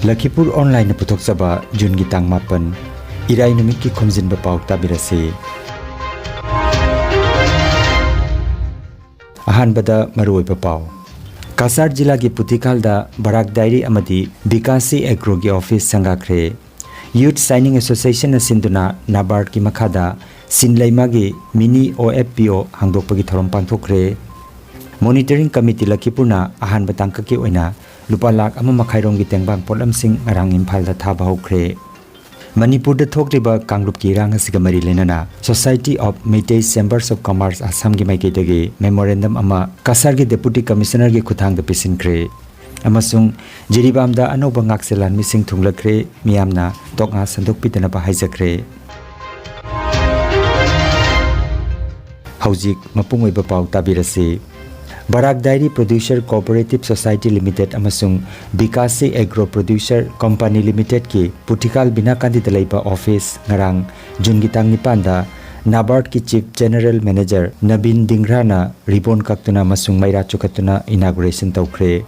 Lakhipuronline puthokchaba June gi tang mapan irai numit ki Khomjinba Pao tabirase. Ahanbada maruoiba Pao. Kasar jila gi Putikalda Barak Diary amadi Bikasi Agro gi office sangakre. Youth Signing Association asinduna Nabard ki makhada Sinlaima gi mini OFPO hangdokpagi thorom pangthokre. Monitoring Committee Lakhipurna ahanba tangka ki oina lupa lak ama makhairong gi tengbang polam sing arang Imphal da thaba hokre. Manipur da thokriba kangrup ki rang asiga mari lenana Society of Meitei Chambers of Commerce Assam gi maiketagi memorandum ama Kasar gi Deputy Commissioner gi khuthang da pisinkre. Amasung jiribam da anoba ngakselan mising thunglakre miyamna toknga sandok pitana ba haijakre. Haujik mapungoiba Pao tabirase. Barak Diary Producer Cooperative Society Limited amasung Bikasi Agro Producer Company Limited ki Putikal Binakandi dalaiba office ngarang June gitang nipanda Nabard ki Chief General Manager Nabin Dingrana ribbon kaktuna masung maira chukatuna inauguration tawkre.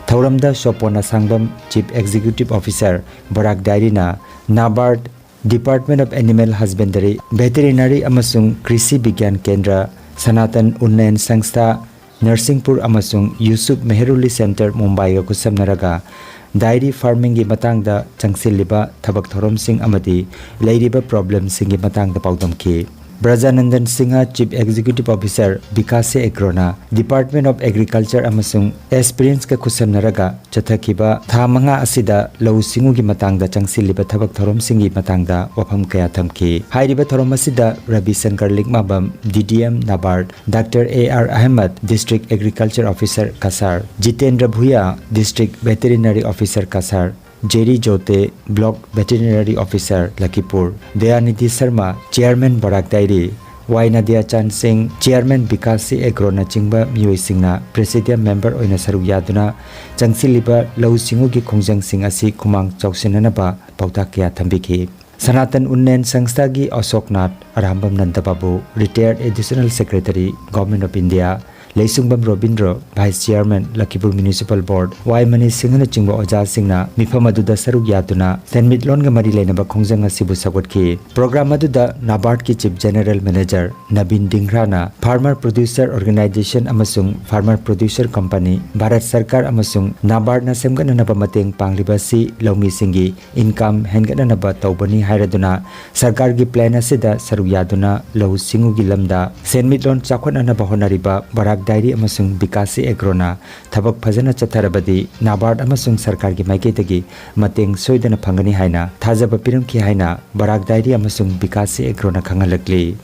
Thauramda Sopona Sangbam Chief Executive Officer Barak Diary na Nabard Department of Animal Husbandry Veterinary amasung Krishi Bigyan Kendra Sanatan Unnayan Sangstha Nursingpur amasung Yusuf Meheruli Center Mumbai ga kusamnaraga dairy farming gi matangda changsilliba thabak thorom sing amadi leiriba problem sing gi matangda paudamki. Brajanandan Singha Chief Executive Officer Bikasi Agrona Department of Agriculture amasung experience ka kusamnaraga chathakiba thamanga asida lau singu gi matangda changsilliba thabak thorom sing gi matangda wafam kaya thamki. Hairiba thorom asida Ravi Shankar Likmabam DDM Nabard Dr. A.R. Ahmed District Agriculture Officer Kasar Jitendra Bhuya District Veterinary Officer Kasar Jerry Jote Block Veterinary Officer Lakhipur Dayanidhi Sharma Chairman Barak Diary Y Nadia Chan Singh Chairman Bikasi Agro na chingba miyoi singna Presidium Member oina saruk yaduna changsiliba lau singu gi khongjang sing asi kumang chausinanaba pauta kya thambiki. Sanatan Unnayan Sangstha gi Ashoknath Arambam Nandababu Retired Additional Secretary Government of India Leisungbam Robindro Vice Chairman Lakhipur Municipal Board Y Mani Singhana chingba oja singna mifam aduda saruk yaduna senmitlon ga mari leinaba khongjang asibu sagotki. Program aduda Nabard ki Chief General Manager Nabin Dingrana Farmer Producer Organization amasung Farmer Producer Company Bharat Sarkar amasung Nabard na semgananaba mateng pangliba si laumi singi income hengananaba tawbani hairaduna sarkar gi plan asida saruk yaduna lau singu gi lamda senmitlon chakhonanaba honariba Barak Diary amasung Bikasi Agrona thabak phajana chatharabadi Nabard amasung sarkar gi maiketagi mateng soidana phangani haina thajaba piramki haina Barak Diary amasung Bikasi Agrona khangalakli.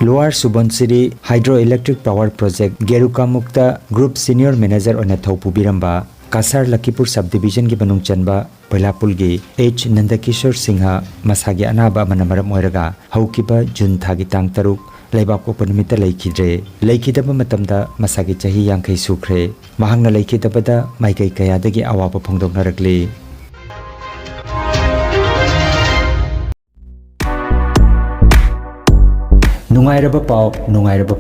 Lower Subansiri Hydroelectric Power Project Geruka Mukta Group Senior Manager ona thaupu biramba Kasar Lakhipur Subdivision gi banung chanba Pailapulgi H Nandakishore Singha masagi anaba manamaram oiraga haukiba June thagi tang taruk laibak ko panimita laikidre laikidaba matamda masagi chahi yangkai sukre mahangna laikidabada maikai kayadagi awaba phongdoknarakli. Nungairaba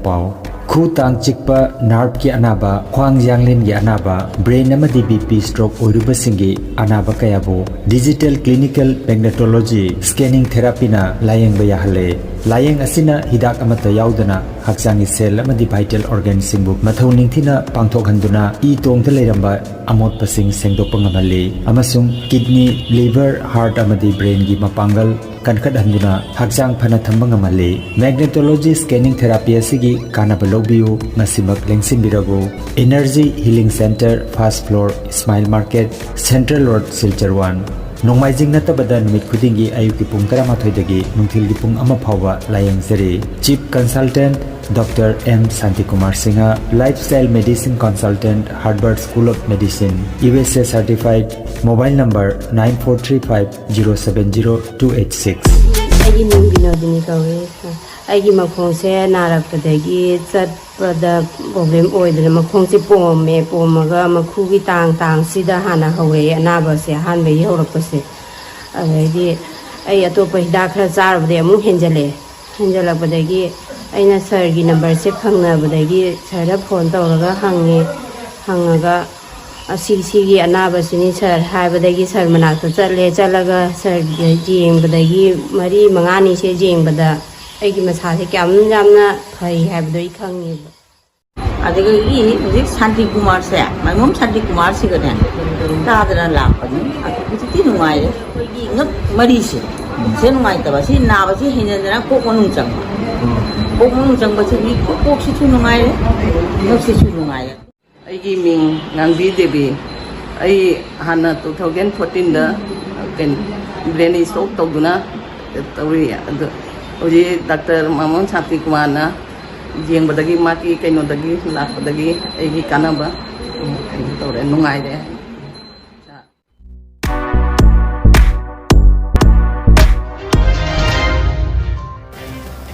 Pao Khu tang chikpa nerve ki anaba khwang janglin gi anaba brain amadi BP stroke oiruba singi anaba kayabo digital clinical magnetology scanning therapy na layeng ba yahale layeng asina hidak amata yaudana haksangi cell amadi vital organ singbu mathau ningthina pangthok handuna I tongtha leiramba amot pasing sengdokpa ngamali amasung kidney liver heart amadi brain gi mapangal kankat handuna haksang phana thamba ngamali magnetology scanning therapy asigi kanaba lobiu ngasimak lengsin birago energy healing center first floor smile market central road silchar 1 Nongmaijing natabada numit khudingi ayuki pung 13 dagi nungthil gi pung 1 phawa layeng seri Chief Consultant Dr. M. Santikumar Singha Lifestyle Medicine Consultant Harvard School of Medicine USA Certified Mobile number 9435070286 Aigi ning binodini kawe aigi makhong se narakpadagi chatpada problem oidana makhong se pomaga makhu gi tang sida hana hore anaba se hanbe yorakpase adi ai atopa hidak khara charabde amu henjalapdagi ꯑꯩꯅ ꯁꯔꯒꯤ ꯅꯝꯕꯔꯁꯦ ꯐꯪꯅꯕꯗꯒꯤ ꯁꯔꯗ phone ꯇꯧꯔꯒ ꯍꯪꯉꯒ ꯑꯁꯤꯒꯤ ꯑꯅꯥꯕꯁꯤꯅꯤ sir ꯍꯥꯏꯕꯗꯒꯤ sir ꯃꯅꯥꯛꯇ ꯆꯠꯂꯒ sir ꯌꯦꯡꯕꯗꯒꯤ 4-5ꯅꯤꯁꯦ ꯌꯦꯡꯕꯗ ꯑꯩꯒꯤ ꯃꯁꯥꯁꯦ ꯀꯌꯥꯝ ꯌꯥꯝꯅ ꯐꯩ ꯍꯥꯏꯕꯗꯣ ꯑꯩ ꯈꯪꯉꯦꯕ ꯑꯗꯒꯤ ꯍꯧꯖꯤꯛ ꯁꯥꯟꯇꯤ ꯀꯨꯃꯥꯔꯁꯦ ꯃꯥꯏꯃꯣꯝ ꯁꯥꯟꯇꯤ ꯀꯨꯃꯥꯔꯁꯤꯒꯅꯦ ꯇꯥꯗꯅ ꯂꯥꯛꯄꯅꯤ ꯍꯧꯖꯤꯛꯇꯤ ꯅꯨꯡꯉꯥꯏꯔꯦ ꯑꯩꯈꯣꯏꯒꯤ ꯉꯛ ꯃꯔꯤꯁꯦ ꯁꯤ ꯅꯨꯡꯉꯥꯏꯇꯕ ꯁꯤ ꯅꯥꯕꯁꯤ ꯍꯦꯟꯖꯟꯗꯅ ꯀꯣꯛ ꯃꯅꯨꯡ ꯆꯪꯕ ꯀꯣꯛ ꯃꯅꯨꯡ ꯆꯪꯕꯁꯤꯗꯤ ꯀꯣꯛꯁꯤꯁꯨ ꯅꯨꯡꯉꯥꯏꯔꯦ ꯉꯛꯁꯤꯁꯨ ꯅꯨꯡꯉꯥꯏꯔꯦ ꯑꯩꯒꯤ ꯃꯤꯡ ꯉꯥꯡꯕꯤ ꯗꯦꯕꯤ ꯑꯩ ꯍꯥꯟꯅ 2014ꯗ ꯕ꯭ꯔꯦꯟ ꯁ꯭ꯇ꯭ꯔꯣꯛ ꯇꯧꯗꯨꯅ ꯇꯧꯔꯤ ꯑꯗꯣ ꯍꯧꯖꯤꯛ ꯗꯥꯛꯇꯔ ꯃꯥꯏꯃꯣꯝ ꯁꯥꯟꯇꯤ ꯀꯨꯃꯥꯔꯅ ꯌꯦꯡꯕꯗꯒꯤ ꯃꯥꯒꯤ ꯀꯩꯅꯣꯗꯒꯤ ꯂꯥꯛꯄꯗꯒꯤ ꯑꯩꯒꯤ ꯀꯥꯟꯅꯕ ꯀꯩꯅꯣ ꯇꯧꯔꯦ ꯅꯨꯡꯉꯥꯏꯔꯦ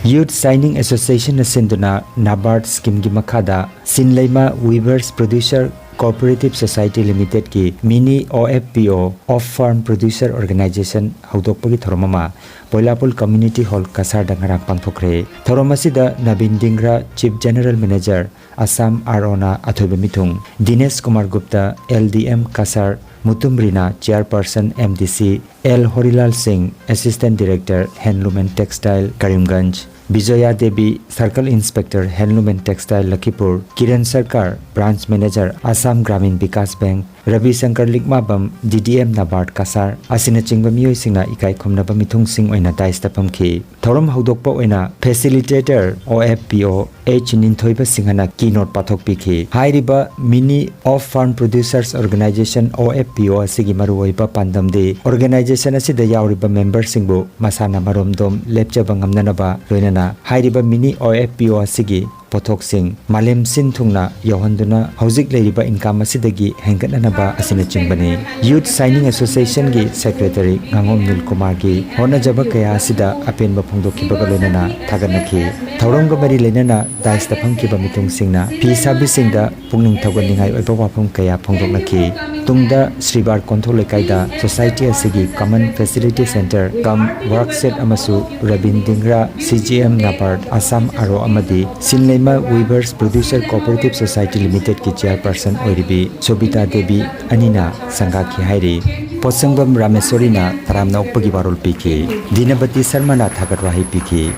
Youth Signing Association Sinduna Nabard Scheme Gimakada Sinleima Weavers Producer Cooperative Society Limited ki Mini OFPO Off Farm Producer Organization Haudokpagi Thoromama Poilapul Community Hall Kasar Dangarang Pangthokre Thoromasida Nabin Dingra Chief General Manager Assam Arona Athobemitung Dinesh Kumar Gupta LDM Kasar Mutumbrina Chairperson MDC L Horilal Singh Assistant Director Handloom and Textile Karimganj Bijoya Devi Circle Inspector Handloom and Textile Lakhipur Kiran Sarkar Branch Manager Assam Gramin Vikas Bank Ravi Shankar Likmabam DDM Nabard Kasar Asina Chingba Miyoi Singna Ikai Khomnaba Mithung Singh Oina Daistapam Ki Thorom Haudokpa Oina Facilitator OFPO H Ninthoiba Singhana Keynote Pathok Pikhi Hairiba Mini Off Farm Producers Organization OFPO Asigi Maruoiba Pandamde Organization Asida Yauriba Member Singbu Masana Maromdom Lepchaba Ngamnanaba Loinana Hairiba Mini OFPO Asigi Pothok Singh Malem Sin Thungna Yohanduna Hauzik Leiriba Income Asidagi Hengatnanaba Asina Chingbani Youth Signing Association gi Secretary Ngangom Nil Kumar gi Hona Jaba Kaya Asida Apen Bapongdoki Bagalonana Taganaki Thauronga Mari Lenana Daista Pangkiba Mitung Singna P Servicing da Pungning Thagoningai Oiba Wapong Kaya Pongdoknaki Tungda Sribar Control Kaida Society Asigi Common Facility Center Kam Workset Amasu Rabin Dingra CGM Nabard Assam Aro Amadi Sinle Weavers Producer Cooperative Society Limited ki Chairperson Oiribi Sobita Devi Anina Sangaki Hairi Posangbam Ramesorina Taramna Upagi Barul Piki Dinabati Sarmana Thagatwahi Piki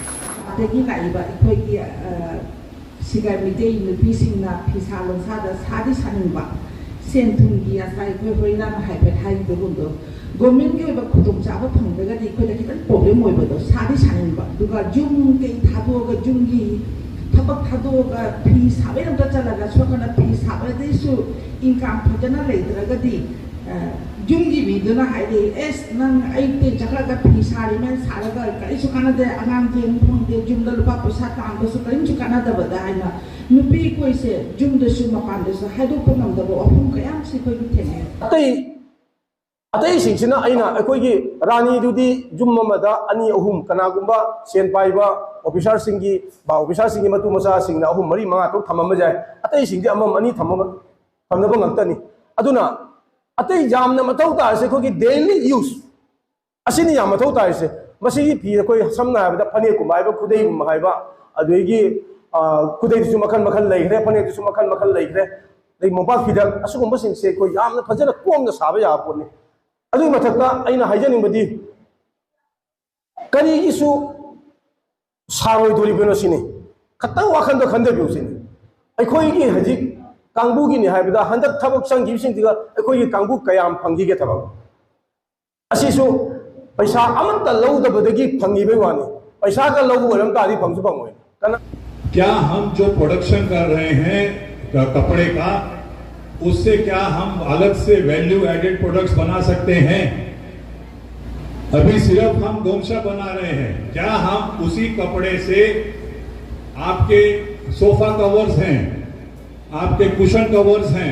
Dagi Kaiba Ikogi Sigar Midei Nupisina Pisalon Sada Sadi Sanimba Sentungi Asai Koina Hypet High Burundo Gomin gave a Kutum Java Punga, they could have problem over Sadi Sanimba Duga Jungi Taboga Jungi Tabak Tadoga Peace, Haven Dotalaga, Swakana Peace, Habadesu, income Pajana later, Gadi, Jungi, we do not hide S. None, I think Jacaka Peace, Hariman, Salaga, Isukana, Ananti, Punti, Jumda Papa Satan, the Supreme to Canada, Vadina, Nupi, Jum the Sumapandas, Hadopunam, the Opum, Sipo, Atay singsina aina akoigi rani dudi jummamada ani ahum kanagumba sen paiba officer singi ba officer singi matu masa singna ahum mari manga to thamama jai atay singi amam ani thamama thamnaba ngantani aduna atay jamna mathau ta se kogi daily use asini yam mathau ta se masi phi koi samna habda phane kumai ba khudei mahai ba adoigi khudei su makhan makhan leigre phane su makhan makhan leigre dei mobile fidal asugumba sing se koi yamna phajana komna saba ya poni Adu mathakta aina haijaning badi kani isu saroi dori beno sini khatang wakhan do khande biu sini akhoi gi hajik kangbu gi ni haibada handak thabak sang gi sing diga akhoi gi kangbu kayam phangi ge thabak asisu paisa amanta lau da badagi phangi be wani paisa ka lau waram ta ri phangsu phangoi kana क्या हम जो production कर रहे हैं कपड़े का उससे क्या हम अलग से वैल्यू एडेड प्रोडक्ट्स बना सकते हैं अभी सिर्फ हम गोमशा बना रहे हैं क्या हम उसी कपड़े से आपके सोफा कवर्स हैं आपके कुशन कवर्स हैं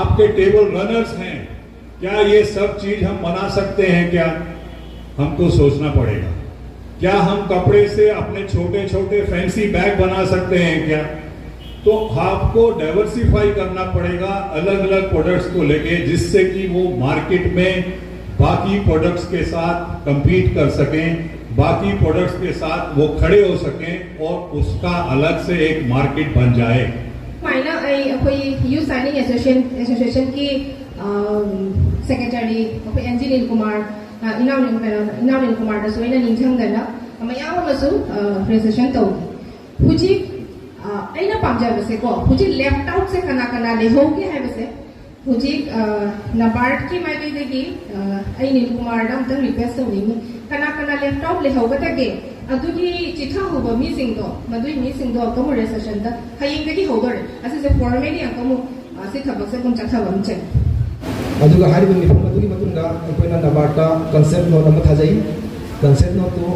आपके टेबल रनर्स हैं क्या ये सब चीज हम बना सकते हैं क्या हमको सोचना पड़ेगा क्या हम कपड़े से अपने छोटे छोटे फैंसी बैग बना सकते हैं क्या तो आपको डाइवर्सिफाई करना पड़ेगा अलग अलग प्रोडक्ट्स को लेके जिससे कि वो मार्केट में बाकी प्रोडक्ट्स के साथ compete कर सकें, बाकी प्रोडक्ट्स के साथ वो खड़े हो सकें और उसका अलग से एक मार्केट बन जाए। मायना कोई यूथ साइनिंग एसोसिएशन की सेक्रेटरी कोई इंजीनियर कुमार इनाउन कुमार दा सोइना निंजंगना मयाम मसु प्रेजेंटेशन तो हुजी अइना पामजाबसे को हुजी लेफ्ट आउट से कना लेहोगे हाइबसे हुजी नबार्ड की माइबेदेगी अइनि कुमार दा अमतंग रिक्वेस्ट तौनी कना लेफ्ट आउट लेहोगदगे अदुगी चिथा होबा मीसिंग दो मदुई मीसिंग दो कमु रेसेशन दा हयिंगदगी होदोरे असिसे फॉर्मली अंकमु असे थबक से कुम चथाबम चे अदुगा हारिबा मिफम अदुगी मतुंगा अखोइना नबार्टा कंसेप्ट नोट अमा थाजै कंसेप्ट नोट तो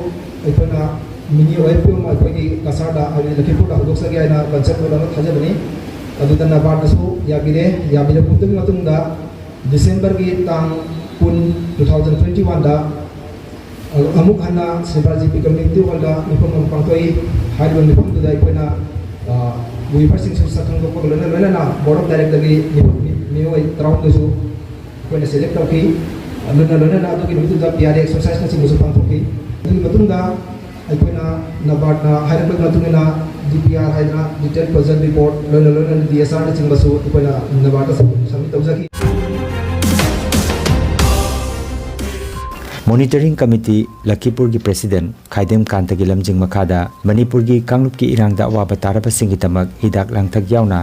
अखोइना मिनी ओएपी मा अखोइगी कसारदा अरि लखीपुरदा हदोक्सगे आइना कंसेप्ट नोट अमा थाजबनी अदुदा नबार्टसु याबिरे पुतुगी मतुंगा डिसेंबर की तांग 2021 दा अमुक हना सेंट्रल कम्युनिटी वाला मिफम पांतोई हारिबा मिफम दुदा अखोइना वीफरसिंग सखंग को लोना बोर्ड ऑफ डायरेक्टर की मिओई तराउंदसु अखोइना सेलेक्ट तौखी लोना अदुगी मितुदा पीआर एक्सरसाइज ना सिंगसु पांतोखी अदुगी मतुंदा अखोइना नबार्टना हारिबा मतुंगिना डीपीआर हाइना डिटेल प्रोजेक्ट रिपोर्ट लोना डीएसआर ना सिंगसु अखोइना नबार्टा सबमिट तौजाखी मॉनिटरिंग कमिटी लखीपुर की प्रेसिडेंट खाइदेम कांतगी लमजिंग मखादा मणिपुर की कांगलुप की इरांगदा अवाब तारबसिंगी तमक हिदाक लांगथक यावना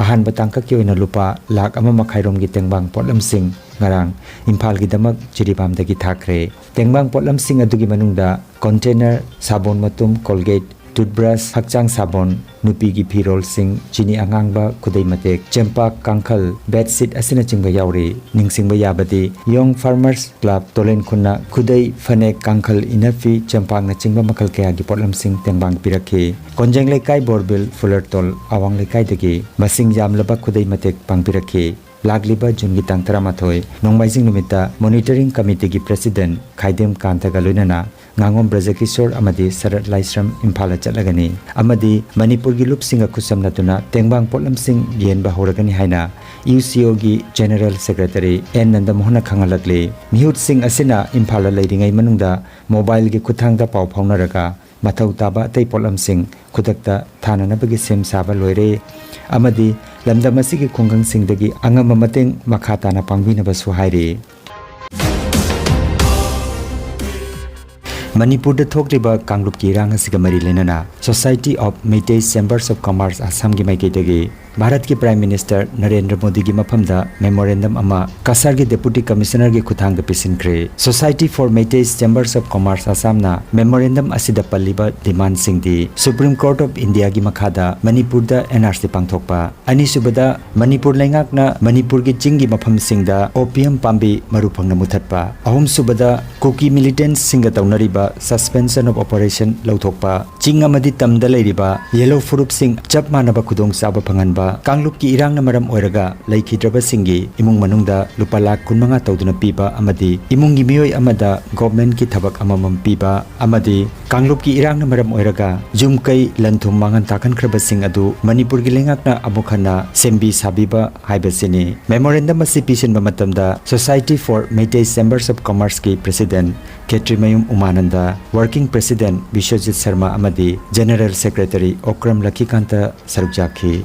अहानब तांकक की ओइना लुपा लाख अमा मखाइरोम की तेंगबांग पोटलमसिंग ngarang इम्फाल की दमक जिरीबामदगी थाखरे तेंगबांग पोटलमसिंग अदुगी मनुंगदा कंटेनर साबोन मतुम कोलगेट टूथब्रश हकचांग साबोन नुपी की फिरोल सिंह चिनी अंगांगबा खुदै मतेक चेंपाक कांखल बेडशीट असिना चिंगबा यावरे निंगसिंगबा याबदी योंग फार्मर्स क्लब तोलेन खुन्ना खुदै फनेक कांखल इनफी चेंपाक न चिंगबा मखल कया की पोटलम सिंह तेंगबांग पिरखे कोंजेंग लेकाई बोरबिल फुलरतोल अवांग लेकाई दगी मसिंग यामलबा खुदै मतेक पांगपिरखे लागलिबा जुनगी तांग 13 नोंबाइजिंग नुमिता मॉनिटरिंग कमिटी की president खाइदेम कांतगा लोइनाना ngangon brajakishor amadi sarat laisram imphal chatlagani amadi manipur gi lupsing khusam natuna tengbang potlam sing yenba horagani haina UCO gi general secretary N Nandamohana khangalakle mihut sing asina imphal leiringai manungda mobile gi khuthangda pau phaunaraga mathau taba tei potlam sing khudakta thananabagi sem saba loire amadi lamdam asigi khongang sing dagi angama mateng makhata na pangbina basu haire Manipur थोक्रिबा कांगलुप की रांग असिगा मरी लेना society of Meitei chambers of commerce Assam की माइकेदगी भारत के प्राइम मिनिस्टर नरेंद्र मोदी की मफमदा मेमोरेंडम अमा कासार के डेप्यूटी कमिश्नर के खुथांग पिसिनख्रे society for Meitei chambers of commerce असमना मेमोरेंडम असिदा पल्लिबा डिमांड सिंगदी सुप्रीम कोर्ट ऑफ इंडिया की मखादा मणिपुर दा एनआरसी पांगथोकपा अनिसुबदा मणिपुर लेंगाकना मणिपुर की चिंग की मफम सिंगदा ओपियम पांबी मरुफंगना मुथतपा अहुम सुबदा कुकी मिलिटेंट्स सिंगा तौनरिबा सस्पेंशन ऑफ ऑपरेशन लौथोकपा चिंग अमदी तमदा लेरिबा येलो फुरुप सिंग चप मानबा खुदोंग साबा फंगनबा कांगलुप की इरांग नमरम ओरगा लैखिद्रबा सिंगी इमुंग मनुंगदा लुपा लाख 15 तौदुना पीबा अमदी इमुंगी मियोय अमदा गवर्नमेंट की थबक अममम पीबा अमदी कांगलुप की इरांग नमरम ओरगा जुमकै लंथुम मांगन ताकनख्रबा सिंग अदु मणिपुर की लेंगाकना अमुखना सेंबी साबिबा हाइबसिनी मेमोरेंडम असि पिसिनबा मतमदा society for Meitei chambers of commerce की president Khetrimayum Umananda working president Biswajit Sharma अमदी जनरल सेक्रेटरी ओक्रम लखीकांत सरुजाखी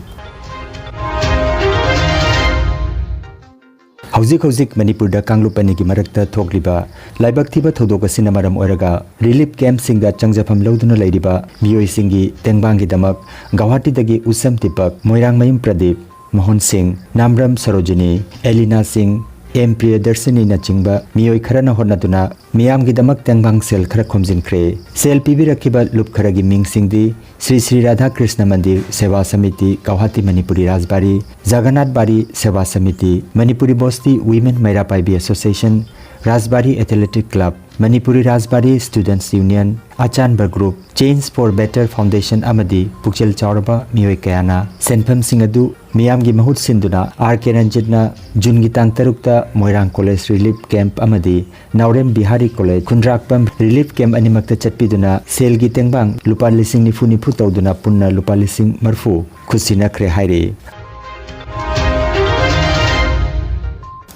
हौजिक मणिपुर कांगलुपनी की मरक्ता थोकलिबा लाइबक थिबा थौदोक असिना मरम ओरगा रिलीफ कैंप सिंगदा चंगजफम लौदुना लैरिबा मियोय सिंगी तेंगबांगी दमक गुवाहाटी दगी उसम तिपक मोइरांगमयम प्रदीप मोहन सिंह नामरम सरोजिनी एलिना सिंह एम प्रियदर्शनी नचिंगबा मियोय खरना होनदुना मियाम की दमक तेंगबांग सेल खर खोमजिनख्रे सेल पीबी रखिबा लुप खरगी मिंग सिंगदी श्री श्री राधा कृष्ण मंदिर सेवा समिति गुवाहाटी मणिपुरी राजबारी जगन्नाथ बारी सेवा Samiti Manipuri Basti women Meira Paibi association Rajbari athletic club Manipuri Rajbari students union अचानबर group change for better foundation अमदी पुक्चेल चौरबा मियोय कयाना सेंफम सिंगदु मियाम की महूत सिंधुना आर के रंजितना जून की तांग 3 मोइरांग कॉलेज रिलीफ कैंप अमदी Naorem Bihari college Khundrakpam relief camp अनिमक्ता चटपीदुना सेल की तेंगबांग लुपा लिसिंग निफु तौदुना पुन्ना लुपा लिसिंग मरफु खुसिनख्रे हाइरे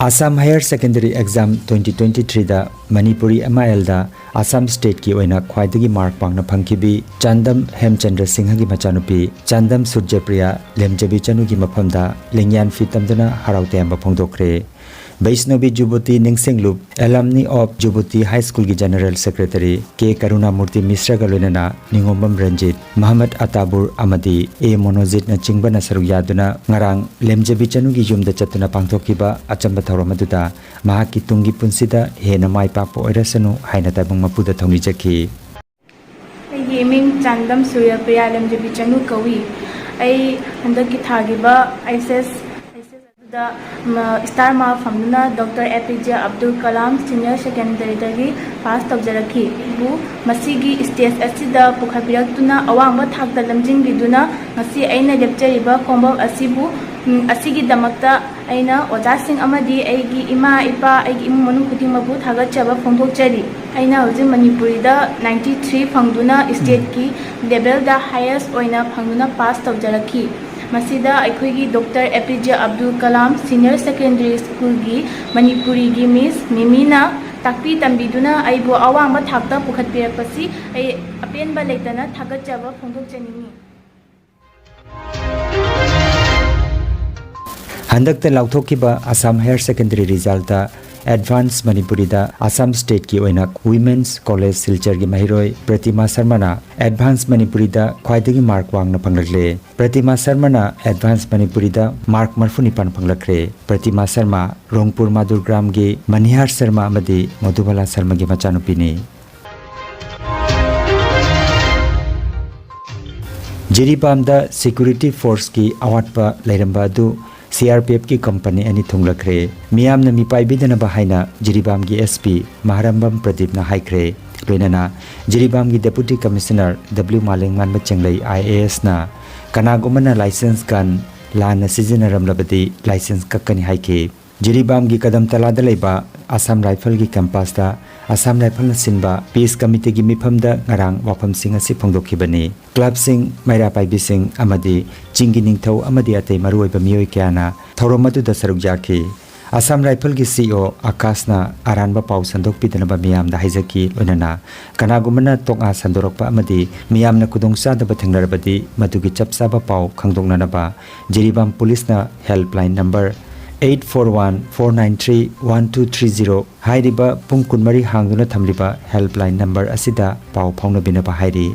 Assam Higher Secondary Exam 2023 da Manipuri MIL da Assam State ki oina khwaidagi mark pangna phangkibi Chandam Hemchandra Singha gi machanupi Chandam Surjapriya Lemjabi Chanu gi mafamda lengyan fitamdana harautayamba phongdokre Vaishnavi Jubuti Ningsinglup Alumni of Jubuti High School ki General Secretary K Karuna Murti Misra galunana Ningombam Ranjit Muhammad Atabur Amadi A Monozit na chingbana saruk yaduna ngarang Lemjabi Chanu gi yumda chatuna pangthokiba achamba thawramaduda mahaki tungi punsida hena mai pakpo oirasanu haina tabang mapuda thongrijaki I ming Chandam Suryapriya Lemjabi Chanu kawi I handaki thagiba ISS the star ma famna Dr. APJ Abdul Kalam Senior Secondary dagi pass tawjaraki bu masigi stage asida pukhabiratuna awangba thakda lamjing biduna ngasi aina lepchariba khomba asibu asigi damakta aina ojasing amadi aigi ima ipa aigi imung manung khudingmabu thagachaba phongthokchari aina hoji Manipuri da 93 phangduna state ki level da highest oina phangduna pass tawjaraki Masida Aikoigi Dr. APJ Abdul Kalam Senior Secondary School gi Manipuri gi Miss Mimina takpi tambiduna aibu awangba thakta pukhatpirakpasi ai apenba leitana thagachaba phongthokchani Handakta lauthokiba Assam Higher Secondary result da Advanced Manipuri da Assam State ki oina Women's College Silchar gi mahiroi Pratima Sharma na Advanced Manipuri da khwaidagi mark wangna phanglakle Pratima Sharma na Advanced Manipuri da mark marfuni pan phanglakre Pratima Sharma Rongpur Madurgram gi Manihar Sharma amadi Madhubala Sharma gi machanupini Jiribam da Security Force ki awatpa lairamba du CRPF ki company ani thunglakre miyamna mipaibidana bahaina Jiribam gi SP Maharambam Pradip na haikre loinana Jiribam gi Deputy Commissioner W Malengman machenglai IAS na kanagomana license kan lana sizinaram labadi license kakkani haike Jiribam gi kadam talada leiba Assam Rifle gi campus da Assam Rifle na sinba Peace Committee gi mifamda ngarang wafam sing asi phongdokhibani club sing maira paibi sing amadi chingi ningthau amadi atei maruiba miyoi kyana thoromadu da saruk jaki Assam Rifle gi CEO Akasna aranba pau sandok pidanaba miyam da haijaki loinana kanagumana tonga sandorokpa amadi miyamna kudongsa da bathengnarbadi madugi chapsaba pau khangdongnanaba Jiribam Police na helpline number 841-493-1230 hairiba pung kunmari hangduna thamliba helpline number asida pau phawna binaba hairi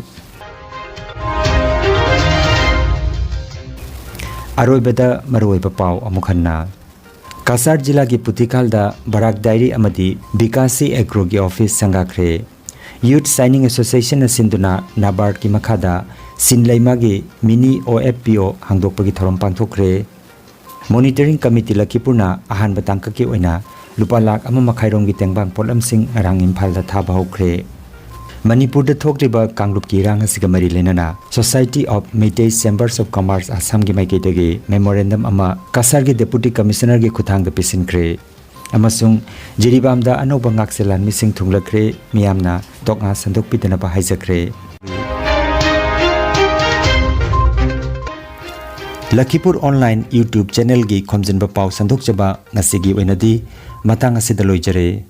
aroibada maroiba pau amukhanna Kasar jila gi Putikal da Barak Dairy amadi Bikasi Agro gi office sangakre Youth Signing Association asinduna Nabard ki makhada Sinlaima gi mini OFPO hangdokpagi thorom pangthokre Monitoring Committee Lakhipurna ahan batangka ki oina lupa lakh ama makhairong gi tengbang polam sing arang Imphal da thaba hokre Manipur da thokriba kanglup ki rang asiga mari lenana Society of Meitei Chambers of Commerce Assam gi maikei dagi memorandum ama Kasar gi Deputy Commissioner gi khuthang da pisinkre amasung Jiribam da anoba ngakselan mising thunglakre miyamna toknga sandok pitana ba haijakre Lakhipuronline YouTube channel gi Khomjinba Pao sandok jaba ngasigi oinadi matang asida loijare